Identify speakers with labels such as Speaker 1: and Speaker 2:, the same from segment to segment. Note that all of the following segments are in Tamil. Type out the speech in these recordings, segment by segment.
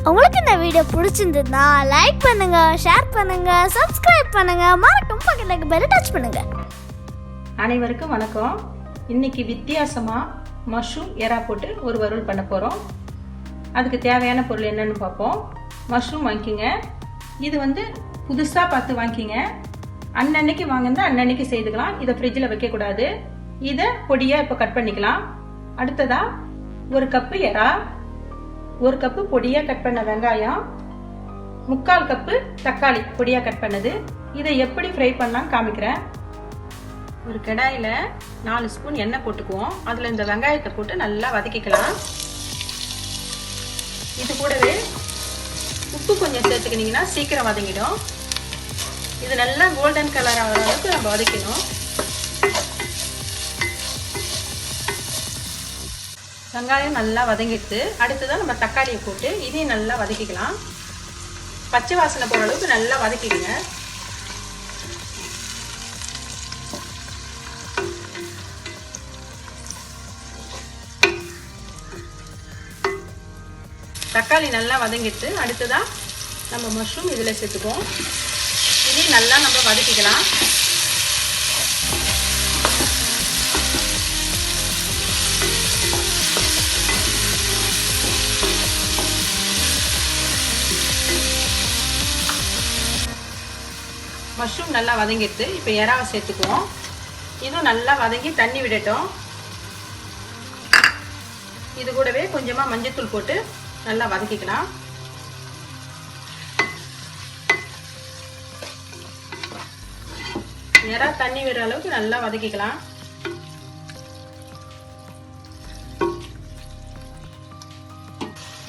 Speaker 1: உங்களுக்கு இந்த வீடியோ பிடிச்சிருந்ததுன்னா லைக் பண்ணுங்க, ஷேர் பண்ணுங்க, சப்ஸ்கிரைப் பண்ணுங்க, மறக்காம பக்கத்துல பெல் டச் பண்ணுங்க.
Speaker 2: அனைவருக்கும் வணக்கம். இன்னைக்கு வித்தியாசமா மஷ்ரூம் எறா போட்டு ஒரு வறுவல் பண்ண போறோம். அதுக்கு தேவையான பொருள் என்னன்னு பார்ப்போம். மஷ்ரூம் வாங்கிக்கிங்க. இது புதுசா பார்த்து வாங்கிக்கிங்க. அன்னன்னைக்கு வாங்கினா அன்னன்னைக்கு செய்துக்கலாம். இதை ஃப்ரிட்ஜில் வைக்க கூடாது. இதை பொடியா இப்போ கட் பண்ணிக்கலாம். அடுத்ததா 1 கப்பு எறா, 1 கப்பு பொடியா கட் பண்ண வெங்காயம், 3/4 கப்பு தக்காளி பொடியா கட் பண்ணது. இதை எப்படி ஃப்ரை பண்ணலாம் காமிக்கிறேன். ஒரு கடாயில 4 ஸ்பூன் எண்ணெய் போட்டுக்குவோம். அதுல இந்த வெங்காயத்தை போட்டு நல்லா வதக்கிக்கலாம். இது கூடவே உப்பு கொஞ்சம் சேர்த்துக்கினீங்கன்னா சீக்கிரம் வதங்கிடும். இது நல்லா கோல்டன் கலர் ஆகிற அளவுக்கு நம்ம வதக்கணும். வெங்காயம் நல்லா வதங்கிட்டு அடுத்ததான் நம்ம தக்காளியை போட்டு இதையும் நல்லா வதக்கிக்கலாம். பச்சை வாசனை போகிற அளவுக்கு நல்லா வதக்கிடுங்க. தக்காளி நல்லா வதங்கிட்டு அடுத்ததான் நம்ம மஷ்ரூம் இதில் சேர்த்துக்குவோம். இதையும் நல்லா நம்ம வதக்கிக்கலாம். மஷ்ரூம் நல்லா வதங்கிட்டு இப்போ எறாவை சேர்த்துக்குவோம். இதுவும் நல்லா வதங்கி தண்ணி விடட்டும். இது கூடவே கொஞ்சமாக மஞ்சத்தூள் போட்டு நல்லா வதக்கிக்கலாம். எறா தண்ணி விடுற அளவுக்கு நல்லா வதக்கிக்கலாம்.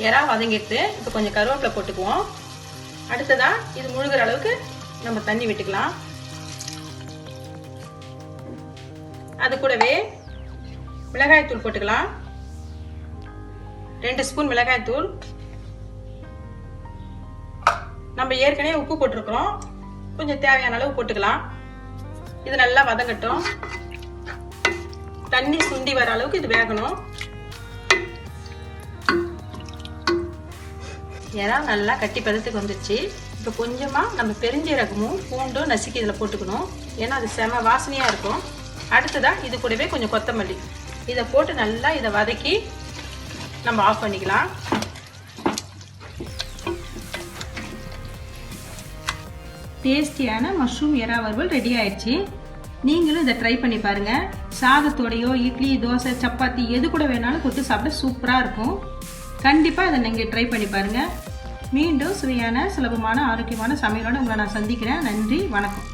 Speaker 2: எறா வதங்கிட்டு இப்போ கொஞ்சம் கருவேப்பிலை போட்டுக்குவோம். அடுத்ததா இது முழுகிற அளவுக்கு நம்ம தண்ணி விட்டுக்கலாம். அது கூடவே மிளகாய் தூள் போட்டுக்கலாம். 2 ஸ்பூன் மிளகாய் தூள். நம்ம ஏற்கனவே உப்பு போட்டிருக்கிறோம். கொஞ்சம் தேவையான அளவு போட்டுக்கலாம். இது நல்லா வதங்கட்டும். தண்ணி சுண்டி வர அளவுக்கு இது வேகணும். ஏன்னா நல்லா கட்டி பதத்துக்கு வந்துடுச்சு. இப்போ கொஞ்சமாக நம்ம பெருஞ்சீரகமும் பூண்டும் நசுக்கி இதில் போட்டுக்கணும். ஏன்னா அது செம வாசனையாக இருக்கும். அடுத்ததாக இது கூடவே கொஞ்சம் கொத்தமல்லி இதை போட்டு நல்லா இதை வதக்கி நம்ம ஆஃப் பண்ணிக்கலாம். டேஸ்டியான மஷ்ரூம் எறா வறுவல் ரெடி ஆயிடுச்சு. நீங்களும் இதை ட்ரை பண்ணி பாருங்கள். சாதத்தோடையோ இட்லி, தோசை, சப்பாத்தி எது கூட வேணாலும் கொத்து சாப்பிட சூப்பராக இருக்கும். கண்டிப்பாக இதை நீங்கள் ட்ரை பண்ணி பாருங்கள். மீண்டும் சுவையான, சுலபமான, ஆரோக்கியமான சமையலோடு உங்களை நான் சந்திக்கிறேன். நன்றி, வணக்கம்.